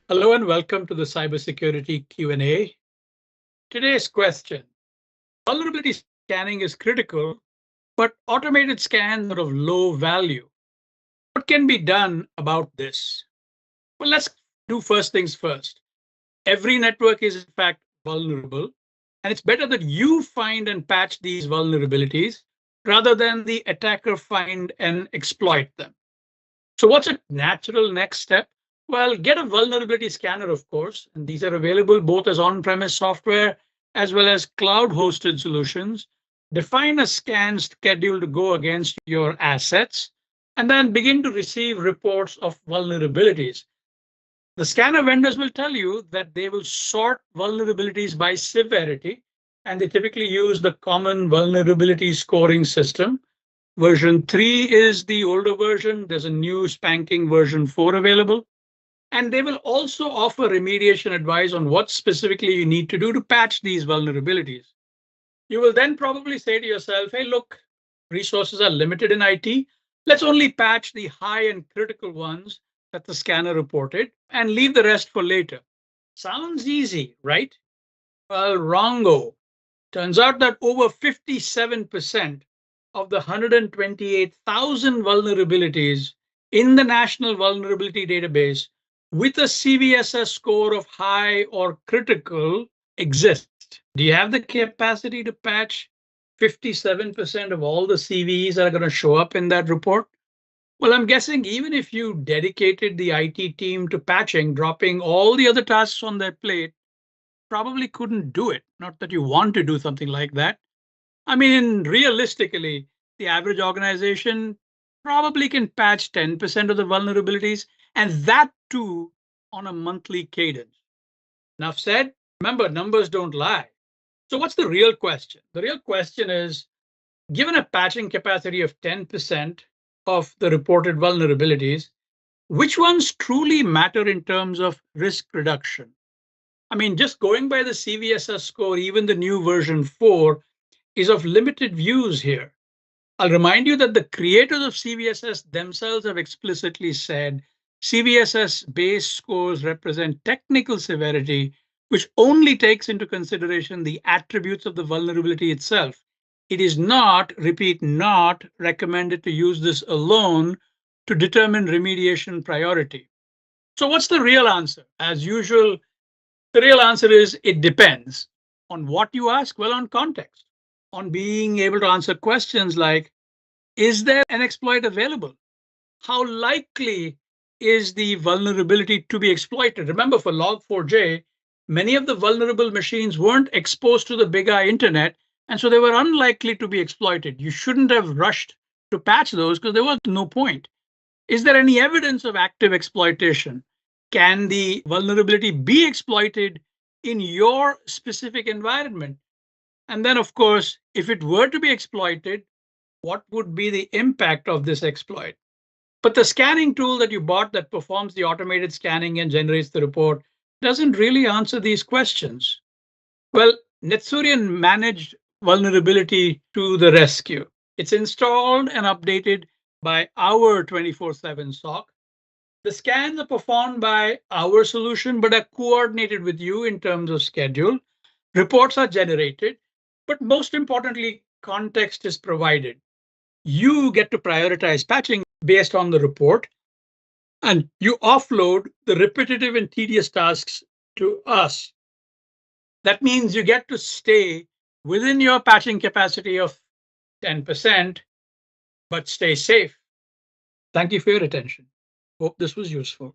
Hello and welcome to the cybersecurity Q&A. Today's question: vulnerability scanning is critical, but automated scans are of low value. What can be done about this? Well, let's do first things first. Every network is in fact vulnerable, and it's better that you find and patch these vulnerabilities rather than the attacker find and exploit them. So what's a natural next step? Well, get a vulnerability scanner, of course, and these are available both as on-premise software as well as cloud-hosted solutions. Define a scan schedule to go against your assets, and then begin to receive reports of vulnerabilities. The scanner vendors will tell you that they will sort vulnerabilities by severity, and they typically use the common vulnerability scoring system. Version 3 is the older version. There's a new spanking version 4 available. And they will also offer remediation advice on what specifically you need to do to patch these vulnerabilities. You will then probably say to yourself, hey, look, resources are limited in IT. Let's only patch the high and critical ones that the scanner reported and leave the rest for later. Sounds easy, right? Well, wrongo. Turns out that over 57% of the 128,000 vulnerabilities in the National Vulnerability Database with a CVSS score of high or critical exist. Do you have the capacity to patch 57% of all the CVEs that are going to show up in that report? Well, I'm guessing even if you dedicated the IT team to patching, dropping all the other tasks on their plate, probably couldn't do it. Not that you want to do something like that. I mean, realistically, the average organization probably can patch 10% of the vulnerabilities, and that too on a monthly cadence. Enough said. Remember, numbers don't lie. So, what's the real question? The real question is, given a patching capacity of 10% of the reported vulnerabilities, which ones truly matter in terms of risk reduction? I mean, just going by the CVSS score, even the new version 4 is of limited views here. I'll remind you that the creators of CVSS themselves have explicitly said CVSS base scores represent technical severity, which only takes into consideration the attributes of the vulnerability itself. It is not, repeat, not recommended to use this alone to determine remediation priority. So, what's the real answer? As usual, the real answer is it depends on what you ask, well, on context, on being able to answer questions like, is there an exploit available? How likely is the vulnerability to be exploited? Remember, for Log4j, many of the vulnerable machines weren't exposed to the big eye internet, and so they were unlikely to be exploited. You shouldn't have rushed to patch those because there was no point. Is there any evidence of active exploitation? Can the vulnerability be exploited in your specific environment? And then, of course, if it were to be exploited, what would be the impact of this exploit? But the scanning tool that you bought that performs the automated scanning and generates the report doesn't really answer these questions. Well, Netsurian managed vulnerability to the rescue. It's installed and updated by our 24/7 SOC. The scans are performed by our solution, but are coordinated with you in terms of schedule. Reports are generated, but most importantly, context is provided. You get to prioritize patching based on the report, and you offload the repetitive and tedious tasks to us. That means you get to stay within your patching capacity of 10%, but stay safe. Thank you for your attention. Hope this was useful.